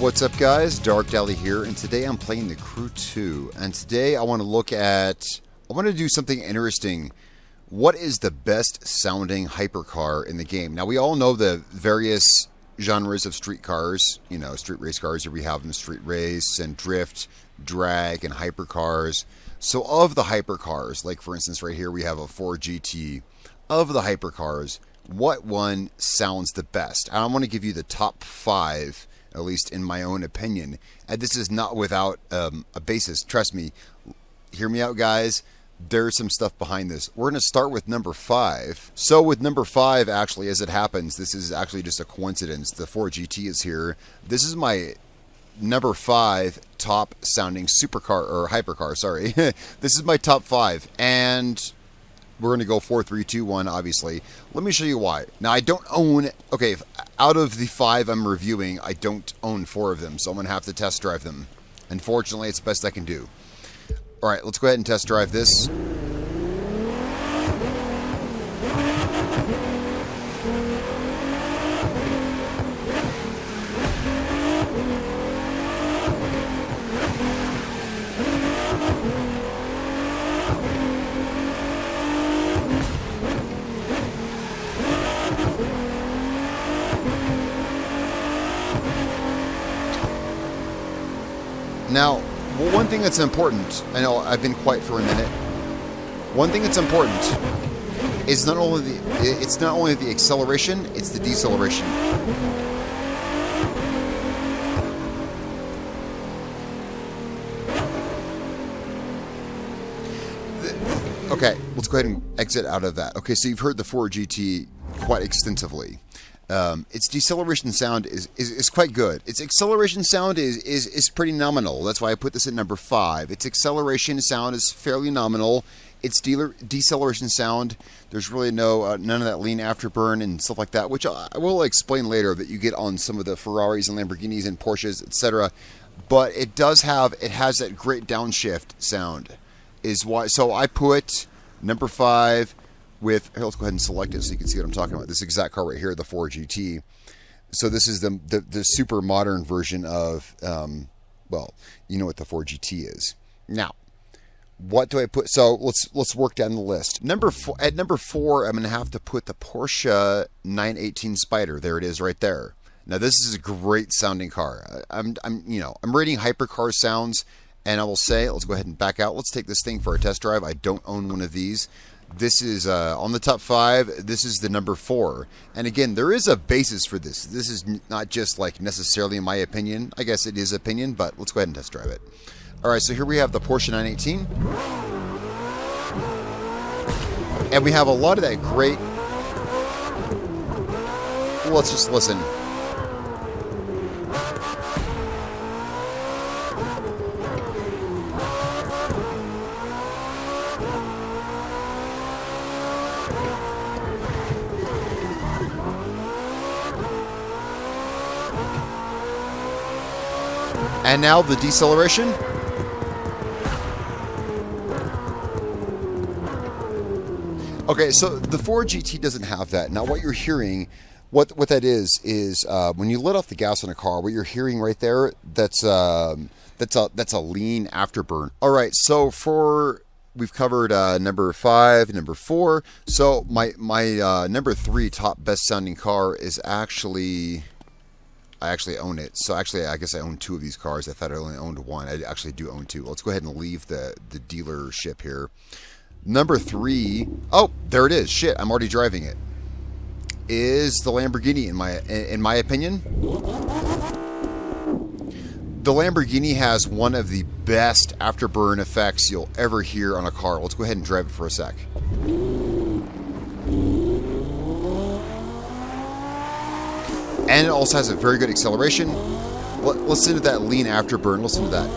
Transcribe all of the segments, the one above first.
What's up guys, Darkdally here, and today I'm playing the Crew 2, and today I want to do something interesting. What is the best sounding hypercar in the game? Now we all know the various genres of street cars, you know, street race cars. Here we have them, street race and drift, drag, and hypercars. So of the hypercars, like for instance right here we have a Ford GT, of the hypercars, what one sounds the best? I want to give you the top 5, at least in my own opinion. And this is not without a basis. Trust me. Hear me out, guys. There's some stuff behind this. We're going to start with number 5. So with number 5, actually, as it happens, this is actually just a coincidence. The Ford GT is here. This is my number 5 top sounding supercar, or hypercar, sorry. This is my top 5. And we're going to go 4, 3, 2, 1, obviously. Let me show you why. Now, I don't own... Okay, out of the 5 I'm reviewing, I don't own 4 of them, so I'm going to have to test drive them. Unfortunately, it's the best I can do. Alright, let's go ahead and test drive this. Now, one thing that's important, I know I've been quiet for a minute. One thing that's important is it's not only the acceleration, it's the deceleration. Okay, let's go ahead and exit out of that. Okay, so you've heard the Ford GT quite extensively. Its deceleration sound is quite good. Its acceleration sound is pretty nominal. That's why I put this at number 5. Its acceleration sound is fairly nominal. Its deceleration sound, there's really none of that lean afterburn and stuff like that, which I will explain later, that you get on some of the Ferraris and Lamborghinis and Porsches, etc. But it has that great downshift sound. So I put number 5 with, here, let's go ahead and select it so you can see what I'm talking about. This exact car right here, the Ford GT. So this is the super modern version of, well, you know what the Ford GT is. Now, what do I put? So let's work down the list. At number 4, I'm going to have to put the Porsche 918 Spider. There it is, right there. Now this is a great sounding car. I'm rating hypercar sounds, and I will say, let's go ahead and back out. Let's take this thing for a test drive. I don't own one of these. This is on the top 5. This is the number 4, and again, there is a basis for this. This is not just like necessarily my opinion. I guess it is opinion, but let's go ahead and test drive it. All right, so here we have the Porsche 918, and we have a lot of that great. Let's just listen. And now the deceleration. Okay, so the Ford GT doesn't have that. Now what you're hearing, what that is when you let off the gas on a car, what you're hearing right there, that's a lean afterburn. All right, so we've covered number 5, number 4. So my number 3 top best sounding car is actually, I actually own it. So actually, I guess I own 2 of these cars. I thought I only owned 1. I actually do own 2. Let's go ahead and leave the dealership here. Number 3, oh, there it is. Shit, I'm already driving it. Is the Lamborghini in my opinion. The Lamborghini has one of the best afterburn effects you'll ever hear on a car. Let's go ahead and drive it for a sec. And it also has a very good acceleration. Listen to that lean afterburn. Listen to that.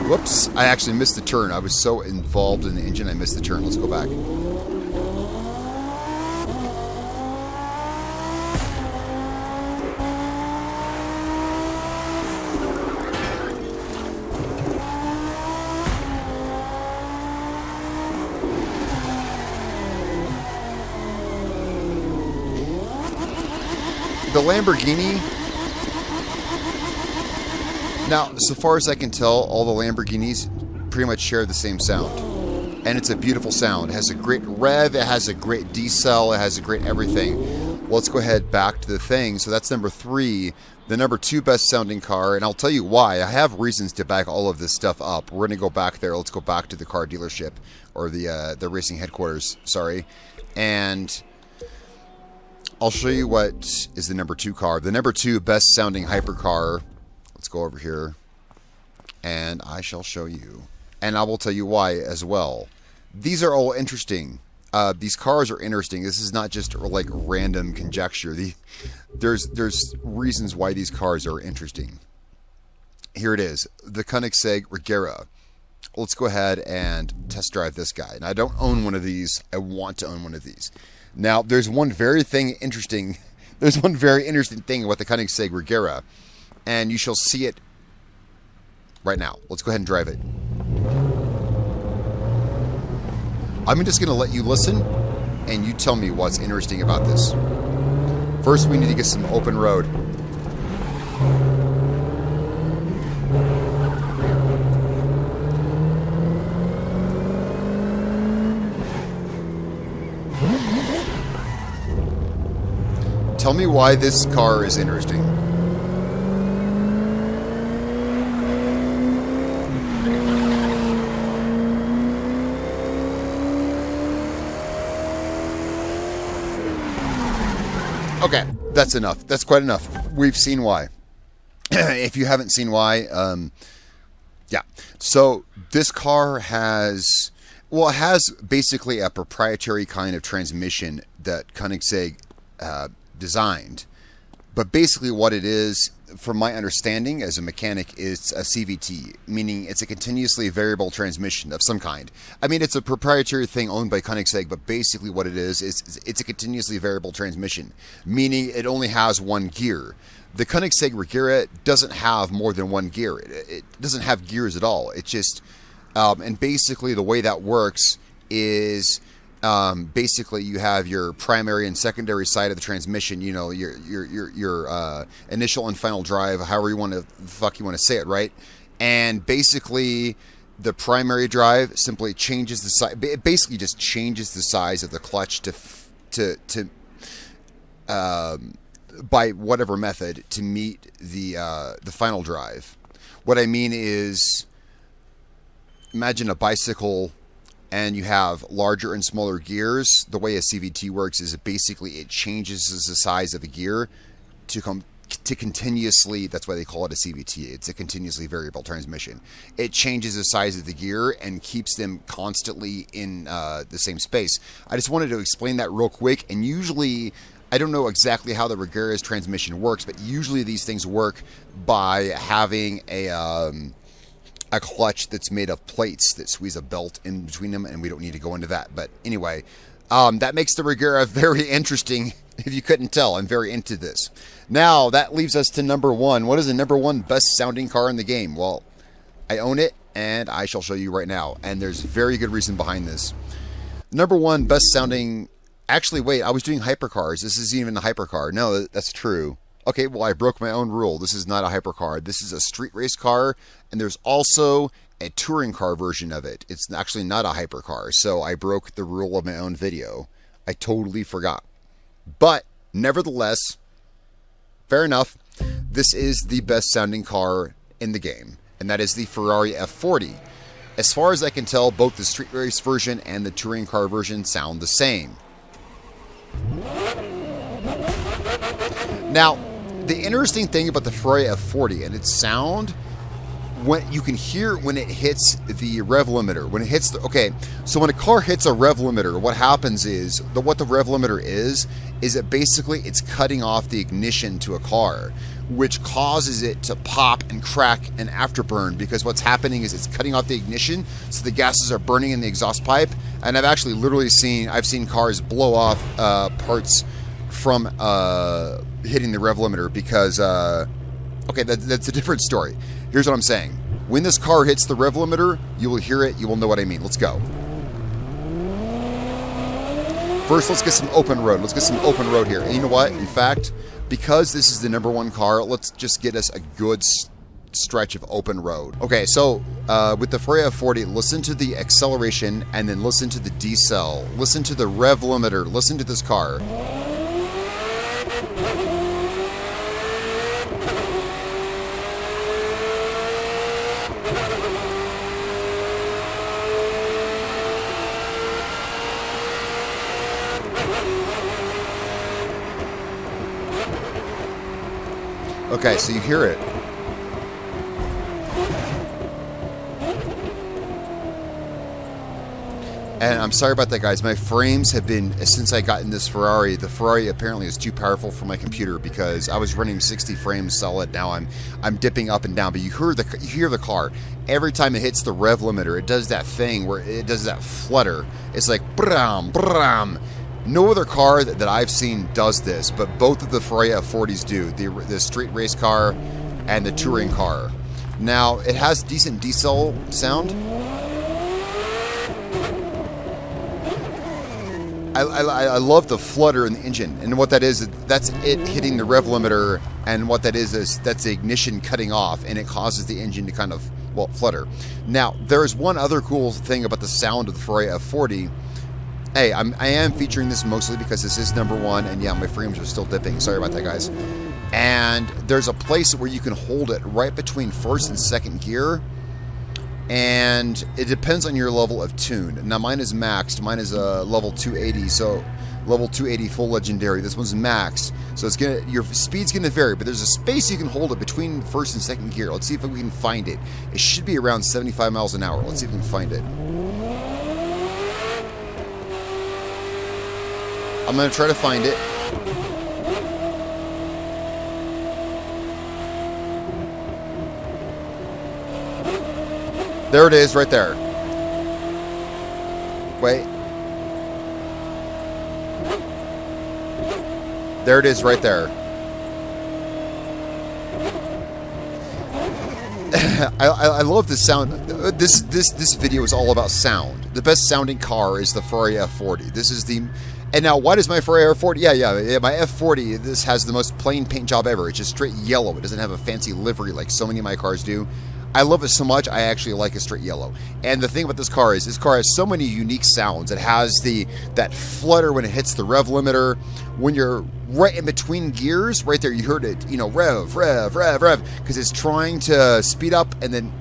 Whoops, I actually missed the turn. I was so involved in the engine, I missed the turn. Let's go back. the Lamborghini. Now, so far as I can tell, all the Lamborghinis pretty much share the same sound. And it's a beautiful sound. It has a great rev, it has a great decel, it has a great everything. Well, let's go ahead back to the thing. So that's number 3. The number 2 best sounding car, and I'll tell you why. I have reasons to back all of this stuff up. We're going to go back there. Let's go back to the car dealership, or the racing headquarters, sorry. And I'll show you what is the number 2 car. The number 2 best sounding hypercar. Let's go over here, and I shall show you. And I will tell you why as well. These are all interesting. These cars are interesting. This is not just like random conjecture. There's reasons why these cars are interesting. Here it is, the Koenigsegg Agera. Let's go ahead and test drive this guy. And I don't own one of these. I want to own one of these. Now, there's one very interesting thing about the Koenigsegg Agera, and you shall see it right now. Let's go ahead and drive it. I'm just going to let you listen, and you tell me what's interesting about this. First, we need to get some open road. Tell me why this car is interesting. Okay, that's enough. That's quite enough. We've seen why. If you haven't seen why, yeah. So this car has, well, it has basically a proprietary kind of transmission that Koenigsegg designed. But basically what it is, from my understanding as a mechanic, is a CVT, meaning it's a continuously variable transmission of some kind. I mean, it's a proprietary thing owned by Koenigsegg, but basically what it is it's a continuously variable transmission, meaning it only has one gear. The Koenigsegg Agera doesn't have more than one gear. It doesn't have gears at all. It's just, and basically the way that works is, basically you have your primary and secondary side of the transmission, you know, your initial and final drive, however you want to say it, right? And basically the primary drive simply changes the size, it basically just changes the size of the clutch to by whatever method to meet the final drive. What I mean is, imagine a bicycle and you have larger and smaller gears. The way a CVT works is basically it changes the size of a gear to continuously, that's why they call it a CVT. It's a continuously variable transmission. It changes the size of the gear and keeps them constantly in the same space. I just wanted to explain that real quick. And usually, I don't know exactly how the Agera's transmission works, but usually these things work by having a clutch that's made of plates that squeeze a belt in between them, and we don't need to go into that. But anyway, that makes the Agera very interesting. If you couldn't tell, I'm very into this. Now, that leaves us to number 1. What is the number 1 best sounding car in the game? Well, I own it, and I shall show you right now. And there's very good reason behind this. Number 1 best sounding... Actually, wait, I was doing hypercars. This isn't even a hypercar. No, that's true. Okay, well, I broke my own rule. This is not a hypercar. This is a street race car, and there's also a touring car version of it. It's actually not a hypercar, so I broke the rule of my own video. I totally forgot. But, nevertheless, fair enough, this is the best sounding car in the game, and that is the Ferrari F40. As far as I can tell, both the street race version and the touring car version sound the same. Now, the interesting thing about the Ferrari F40 and its sound, when you can hear when it hits the rev limiter, when it hits the, okay, so when a car hits a rev limiter, what happens is, what the rev limiter is that basically it's cutting off the ignition to a car, which causes it to pop and crack and afterburn, because what's happening is it's cutting off the ignition, so the gases are burning in the exhaust pipe. And I've actually literally seen cars blow off parts from hitting the rev limiter because, okay, that's a different story. Here's what I'm saying. When this car hits the rev limiter, you will hear it, you will know what I mean. Let's go. First, let's get some open road. Let's get some open road here. And you know what? In fact, because this is the #1 car, let's just get us a good stretch of open road. Okay, so with the Ferrari F40, listen to the acceleration and then listen to the decel. Listen to the rev limiter. Listen to this car. Okay, so you hear it. And I'm sorry about that, guys. My frames have been, since I got in this Ferrari, the Ferrari apparently is too powerful for my computer because I was running 60 frames solid. Now I'm dipping up and down, but you hear the car. Every time it hits the rev limiter, it does that thing where it does that flutter. It's like bram, bram. No other car that I've seen does this, but both of the Ferrari F40s do. The street race car and the touring car. Now, it has decent diesel sound. I love the flutter in the engine, and what that is, that's it hitting the rev limiter, and what that is that's the ignition cutting off, and it causes the engine to kind of, well, flutter. Now, there is one other cool thing about the sound of the Ferrari F40. Hey, I am featuring this mostly because this is #1, and yeah, my frames are still dipping. Sorry about that, guys. And there's a place where you can hold it right between first and second gear, and it depends on your level of tune. Now, mine is maxed. Mine is a level 280, so level 280 full legendary. This one's maxed, so it's your speed's gonna vary, but there's a space you can hold it between first and second gear. Let's see if we can find it. It should be around 75 miles an hour. Let's see if we can find it. I'm going to try to find it. There it is, right there. Wait. There it is, right there. I love the sound. This video is all about sound. The best sounding car is the Ferrari F40. This is the... And now, why does my Ferrari F40? Yeah, my F40, this has the most plain paint job ever. It's just straight yellow. It doesn't have a fancy livery like so many of my cars do. I love it so much, I actually like it straight yellow. And the thing about this car has so many unique sounds. It has that flutter when it hits the rev limiter. When you're right in between gears, right there, you heard it, rev, rev, rev, rev, because it's trying to speed up, and then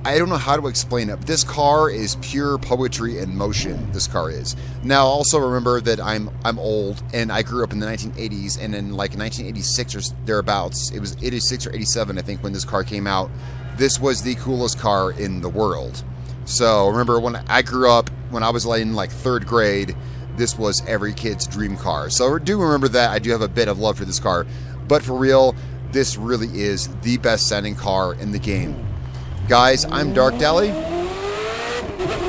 I don't know how to explain it, but this car is pure poetry in motion. This car is. Now, also remember that I'm old, and I grew up in the 1980s, and in like 1986 or thereabouts, it was 86 or 87, I think, when this car came out. This was the coolest car in the world. So remember, when I grew up, when I was in like 3rd grade, this was every kid's dream car. So do remember that. I do have a bit of love for this car, but for real, this really is the best sounding car in the game. Guys, I'm Darkdally.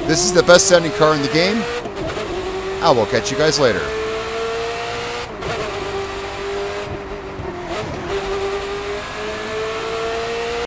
This is the best sounding car in the game. I will catch you guys later.